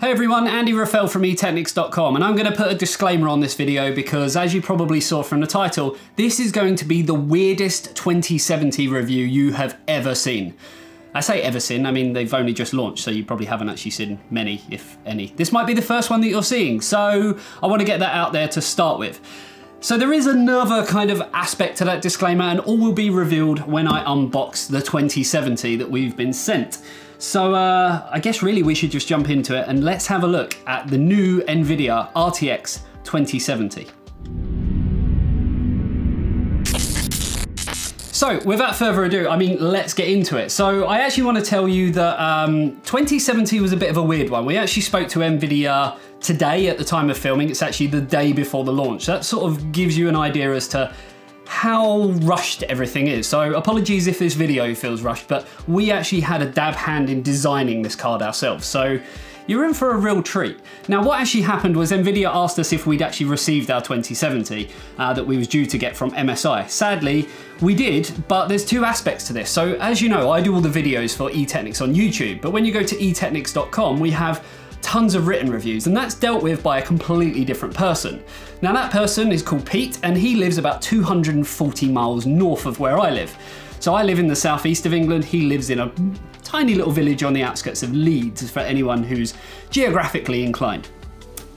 Hey everyone, Andy Raffel from eTeknix.com, and I'm going to put a disclaimer on this video because, as you probably saw from the title, this is going to be the weirdest 2070 review you have ever seen. I say ever seen, I mean they've only just launched, so you probably haven't actually seen many, if any. This might be the first one that you're seeing, so I want to get that out there to start with. So there is another kind of aspect to that disclaimer, and all will be revealed when I unbox the 2070 that we've been sent. So I guess really we should just jump into it and let's have a look at the new NVIDIA RTX 2070. So without further ado, I mean, let's get into it. So I actually want to tell you that 2070 was a bit of a weird one. We actually spoke to NVIDIA today at the time of filming. It's actually the day before the launch. That sort of gives you an idea as to how rushed everything is. So apologies if this video feels rushed, but we actually had a dab hand in designing this card ourselves. So you're in for a real treat. Now what actually happened was NVIDIA asked us if we'd actually received our 2070 that we was due to get from MSI. Sadly, we did, but there's two aspects to this. So as you know, I do all the videos for eTeknix on YouTube, but when you go to eTeknix.com, we have tons of written reviews, and that's dealt with by a completely different person. Now that person is called Pete, and he lives about 240 miles north of where I live. So I live in the southeast of England, he lives in a tiny little village on the outskirts of Leeds, for anyone who's geographically inclined.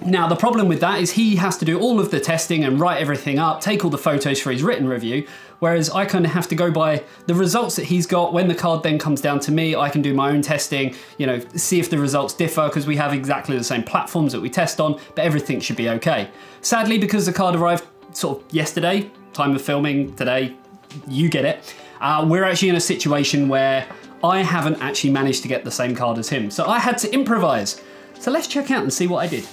Now the problem with that is he has to do all of the testing and write everything up, take all the photos for his written review, whereas I kind of have to go by the results that he's got. When the card then comes down to me, I can do my own testing, you know, see if the results differ, because we have exactly the same platforms that we test on, but everything should be okay. Sadly, because the card arrived sort of yesterday, time of filming today, you get it, we're actually in a situation where I haven't actually managed to get the same card as him. So I had to improvise. So let's check out and see what I did.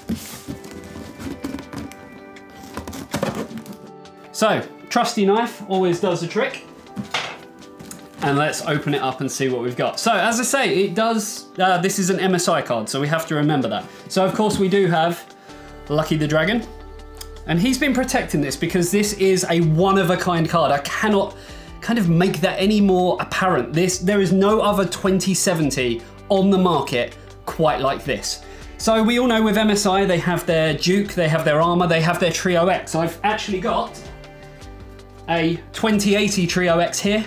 So, trusty knife always does the trick. And let's open it up and see what we've got. So as I say, it does, this is an MSI card, so we have to remember that. So of course we do have Lucky the Dragon. And he's been protecting this because this is a one-of-a-kind card. I cannot kind of make that any more apparent. There is no other 2070 on the market quite like this. So we all know with MSI, they have their Duke, they have their Armor, they have their Trio X. I've actually got a 2080 Trio X here.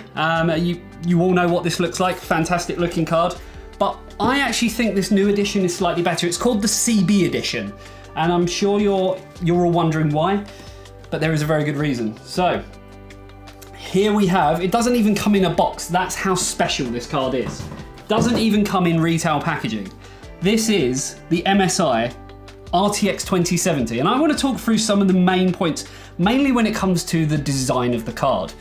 You all know what this looks like, fantastic looking card. But I actually think this new edition is slightly better. It's called the CB edition. And I'm sure you're all wondering why, but there is a very good reason. So here we have, it doesn't even come in a box. That's how special this card is. Doesn't even come in retail packaging. This is the MSI RTX 2070, and I want to talk through some of the main points, mainly when it comes to the design of the card.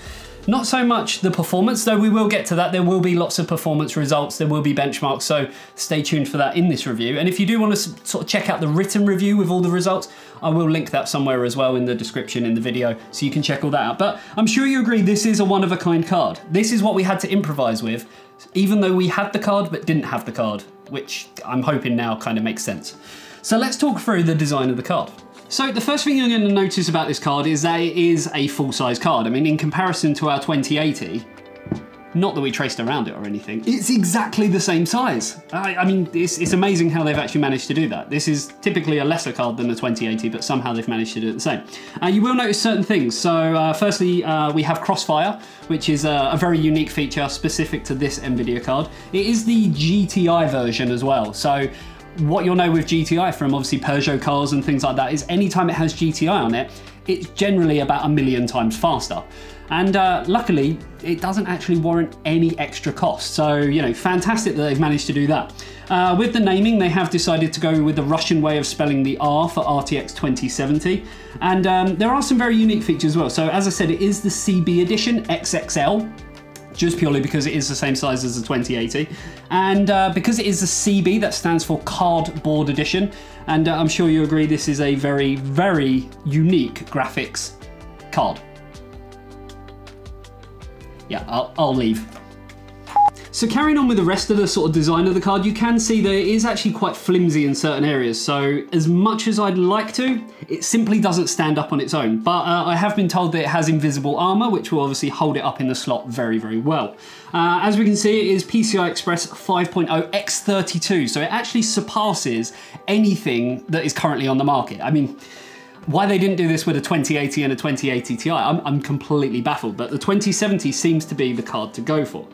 Not so much the performance, though we will get to that. There will be lots of performance results, there will be benchmarks, so stay tuned for that in this review. And if you do want to sort of check out the written review with all the results, I will link that somewhere as well in the description in the video, so you can check all that out. But I'm sure you agree this is a one-of-a-kind card. This is what we had to improvise with, even though we had the card but didn't have the card, which I'm hoping now kind of makes sense. So let's talk through the design of the card. So the first thing you're going to notice about this card is that it is a full-size card. I mean, in comparison to our 2080, not that we traced around it or anything, it's exactly the same size. I mean, it's amazing how they've actually managed to do that. This is typically a lesser card than the 2080, but somehow they've managed to do it the same. You will notice certain things. So firstly, we have Crossfire, which is a very unique feature specific to this NVIDIA card. It is the GTI version as well. So what you'll know with GTI from obviously Peugeot cars and things like that is anytime it has GTI on it, it's generally about 1,000,000 times faster. And luckily, it doesn't actually warrant any extra cost. So, you know, fantastic that they've managed to do that. With the naming, they have decided to go with the Russian way of spelling the R for RTX 2070. And there are some very unique features as well. So as I said, it is the CB edition XXL. Just purely because it is the same size as the 2080. And because it is a CB, that stands for Cardboard Edition. And I'm sure you agree this is a very, very unique graphics card. Yeah, I'll leave. So carrying on with the rest of the sort of design of the card, you can see that it is actually quite flimsy in certain areas. So as much as I'd like to, it simply doesn't stand up on its own. But I have been told that it has invisible armor, which will obviously hold it up in the slot very, very well. As we can see, it is PCI Express 5.0 X32. So it actually surpasses anything that is currently on the market. I mean, why they didn't do this with a 2080 and a 2080 Ti, I'm completely baffled, but the 2070 seems to be the card to go for.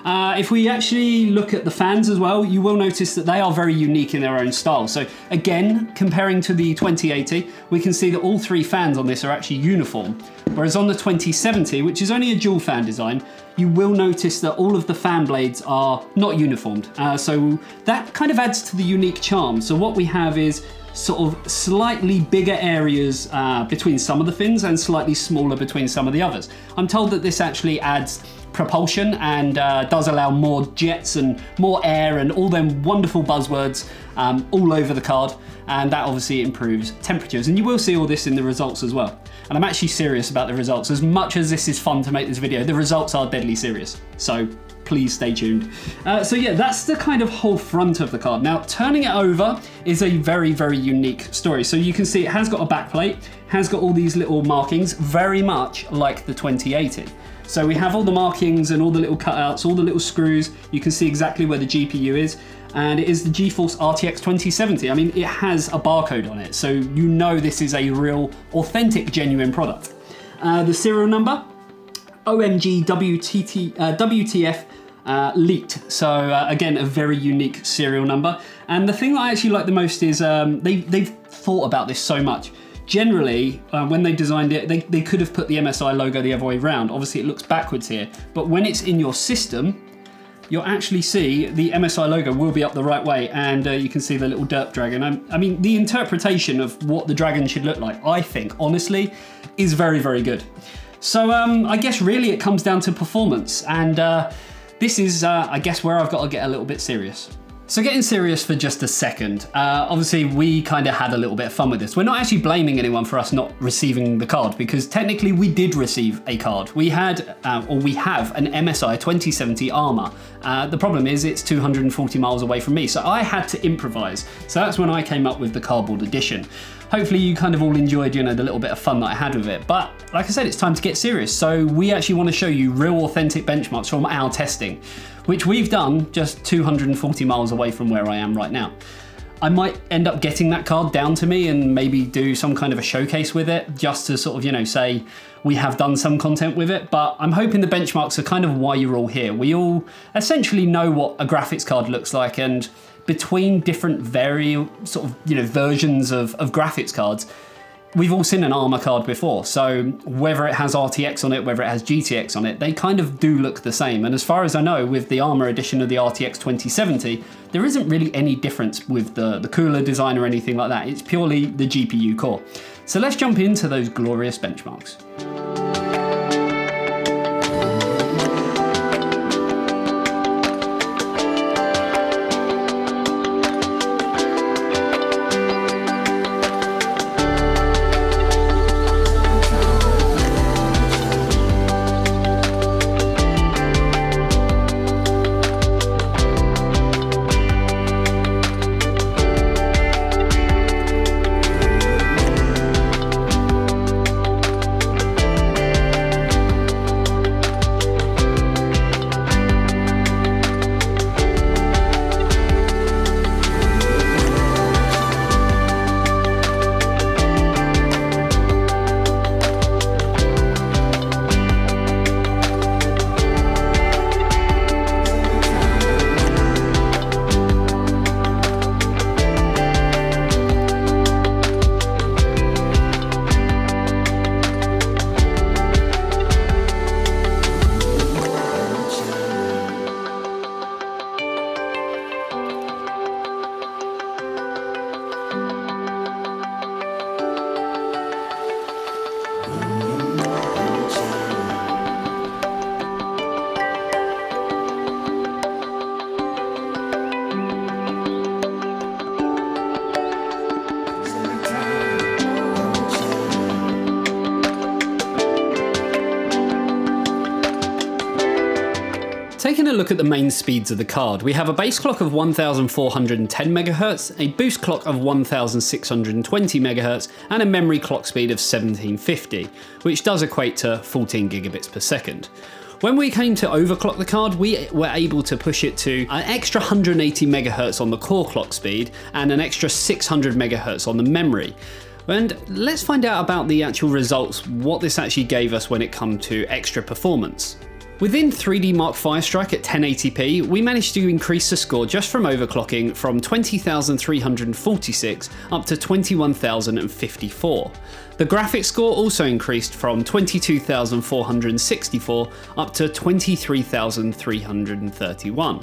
If we actually look at the fans as well, you will notice that they are very unique in their own style. So again, comparing to the 2080, we can see that all three fans on this are actually uniform. Whereas on the 2070, which is only a dual fan design, you will notice that all of the fan blades are not uniformed. So that kind of adds to the unique charm. So what we have is sort of slightly bigger areas between some of the fins and slightly smaller between some of the others. I'm told that this actually adds propulsion and does allow more jets and more air and all them wonderful buzzwords all over the card, and that obviously improves temperatures, and you will see all this in the results as well. And I'm actually serious about the results. As much as this is fun to make this video, the results are deadly serious, so please stay tuned. So yeah, that's the kind of whole front of the card. Now, turning it over is a very, very unique story. So you can see it has got a backplate, has got all these little markings, very much like the 2080. So we have all the markings and all the little cutouts, all the little screws. You can see exactly where the GPU is, and it is the GeForce RTX 2070. I mean, it has a barcode on it, so you know this is a real, authentic, genuine product. The serial number, OMG WTF leaked. So again, a very unique serial number. And the thing that I actually like the most is they've thought about this so much. Generally, when they designed it, they could have put the MSI logo the other way around. Obviously it looks backwards here, but when it's in your system, you'll actually see the MSI logo will be up the right way, and you can see the little derp dragon. I mean, the interpretation of what the dragon should look like, I think, honestly, is very, very good. So I guess really it comes down to performance, and this is, I guess, where I've got to get a little bit serious. So getting serious for just a second, obviously we kind of had a little bit of fun with this. We're not actually blaming anyone for us not receiving the card, because technically we did receive a card. We had, or we have, an MSI 2070 Armor. The problem is it's 240 miles away from me, so I had to improvise. So that's when I came up with the cardboard edition. Hopefully you kind of all enjoyed, you know, the little bit of fun that I had with it. But like I said, it's time to get serious. So we actually want to show you real authentic benchmarks from our testing, which we've done just 240 miles away from where I am right now. I might end up getting that card down to me and maybe do some kind of a showcase with it, just to sort of, you know, say we have done some content with it. But I'm hoping the benchmarks are kind of why you're all here. We all essentially know what a graphics card looks like, and between different sort of, you know, versions of graphics cards, we've all seen an Armor card before. So whether it has RTX on it, whether it has GTX on it, they kind of do look the same. And as far as I know, with the Armor edition of the RTX 2070, there isn't really any difference with the cooler design or anything like that. It's purely the GPU core. So let's jump into those glorious benchmarks. look at the main speeds of the card. We have a base clock of 1410 MHz, a boost clock of 1620 MHz, and a memory clock speed of 1750, which does equate to 14 gigabits per second. When we came to overclock the card, we were able to push it to an extra 180 MHz on the core clock speed and an extra 600 MHz on the memory. And let's find out about the actual results, what this actually gave us when it comes to extra performance. Within 3D Mark V Strike at 1080p, we managed to increase the score just from overclocking from 20,346 up to 21,054. The graphics score also increased from 22,464 up to 23,331.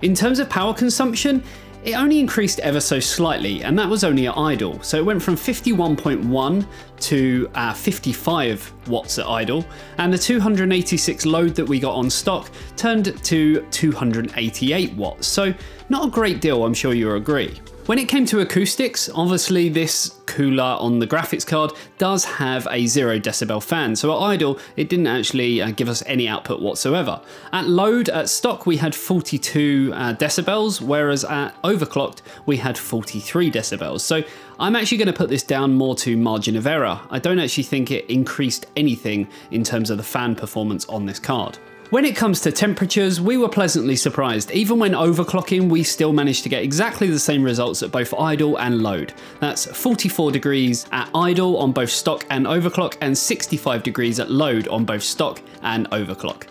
In terms of power consumption, it only increased ever so slightly, and that was only at idle. So it went from 51.1 to 55 watts at idle, and the 286 load that we got on stock turned to 288 watts. So not a great deal, I'm sure you'll agree. When it came to acoustics, obviously this cooler on the graphics card does have a 0 decibel fan, so at idle it didn't actually give us any output whatsoever. At load, at stock, we had 42 decibels, whereas at overclocked we had 43 decibels. So I'm actually going to put this down more to margin of error. I don't actually think it increased anything in terms of the fan performance on this card. When it comes to temperatures, we were pleasantly surprised. Even when overclocking, we still managed to get exactly the same results at both idle and load. That's 44 degrees at idle on both stock and overclock, and 65 degrees at load on both stock and overclock.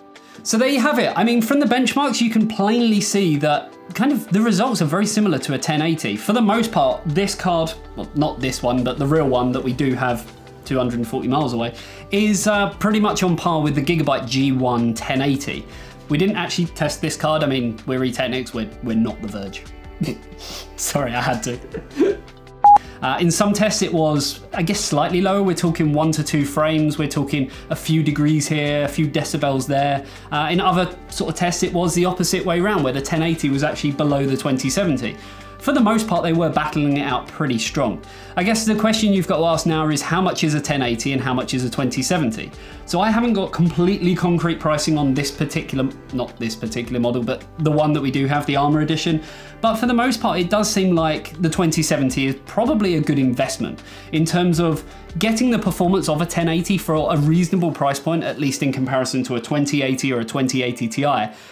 So there you have it. I mean, from the benchmarks, you can plainly see that kind of the results are very similar to a 1080. For the most part, this card, well, not this one, but the real one that we do have 240 miles away, is pretty much on par with the Gigabyte G1 1080. We didn't actually test this card. I mean, we're eTeknix, we're not The Verge. Sorry, I had to. In some tests it was, I guess, slightly lower. We're talking 1 to 2 frames. We're talking a few degrees here, a few decibels there. In other sort of tests it was the opposite way around, where the 1080 was actually below the 2070. For the most part, they were battling it out pretty strong. I guess the question you've got to ask now is how much is a 1080 and how much is a 2070? So I haven't got completely concrete pricing on this particular, not this particular model, but the one that we do have, the Armor Edition. But for the most part, it does seem like the 2070 is probably a good investment in terms of getting the performance of a 1080 for a reasonable price point, at least in comparison to a 2080 or a 2080 Ti.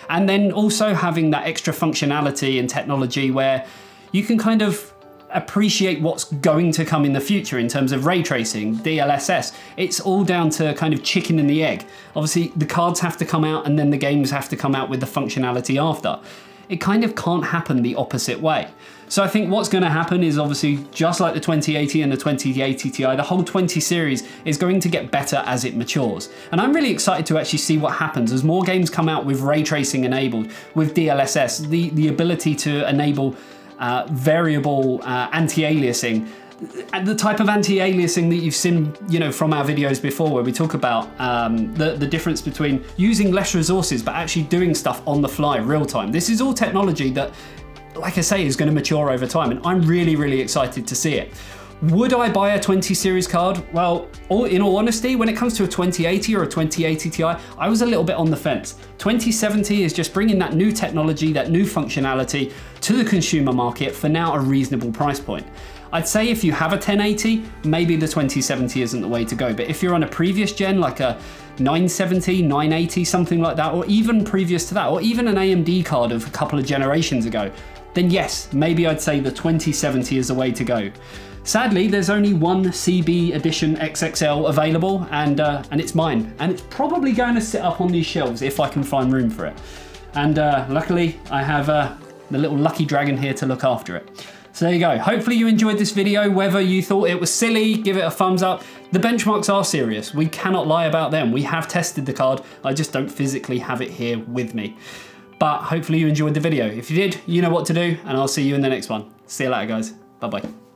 And then also having that extra functionality and technology where you can kind of appreciate what's going to come in the future in terms of ray tracing, DLSS. It's all down to kind of chicken and the egg. Obviously, the cards have to come out and then the games have to come out with the functionality after. It kind of can't happen the opposite way. So I think what's going to happen is, obviously, just like the 2080 and the 2080 Ti, the whole 20 series is going to get better as it matures. And I'm really excited to actually see what happens as more games come out with ray tracing enabled, with DLSS, the ability to enable variable anti-aliasing, the type of anti-aliasing that you've seen, you know, from our videos before, where we talk about the difference between using less resources but actually doing stuff on the fly, real time. This is all technology that, like I say, is going to mature over time, and I'm really, really excited to see it. Would I buy a 20 series card? Well, in all honesty, when it comes to a 2080 or a 2080 Ti, I was a little bit on the fence. 2070 is just bringing that new technology, that new functionality to the consumer market for now a reasonable price point. I'd say if you have a 1080, maybe the 2070 isn't the way to go. But if you're on a previous gen, like a 970, 980, something like that, or even previous to that, or even an AMD card of a couple of generations ago, then yes, maybe I'd say the 2070 is the way to go. Sadly, there's only one CB Edition XXL available, and it's mine. And it's probably going to sit up on these shelves if I can find room for it. And luckily, I have the little lucky dragon here to look after it. So there you go. Hopefully you enjoyed this video. Whether you thought it was silly, give it a thumbs up. The benchmarks are serious. We cannot lie about them. We have tested the card. I just don't physically have it here with me. But hopefully you enjoyed the video. If you did, you know what to do, and I'll see you in the next one. See you later, guys. Bye-bye.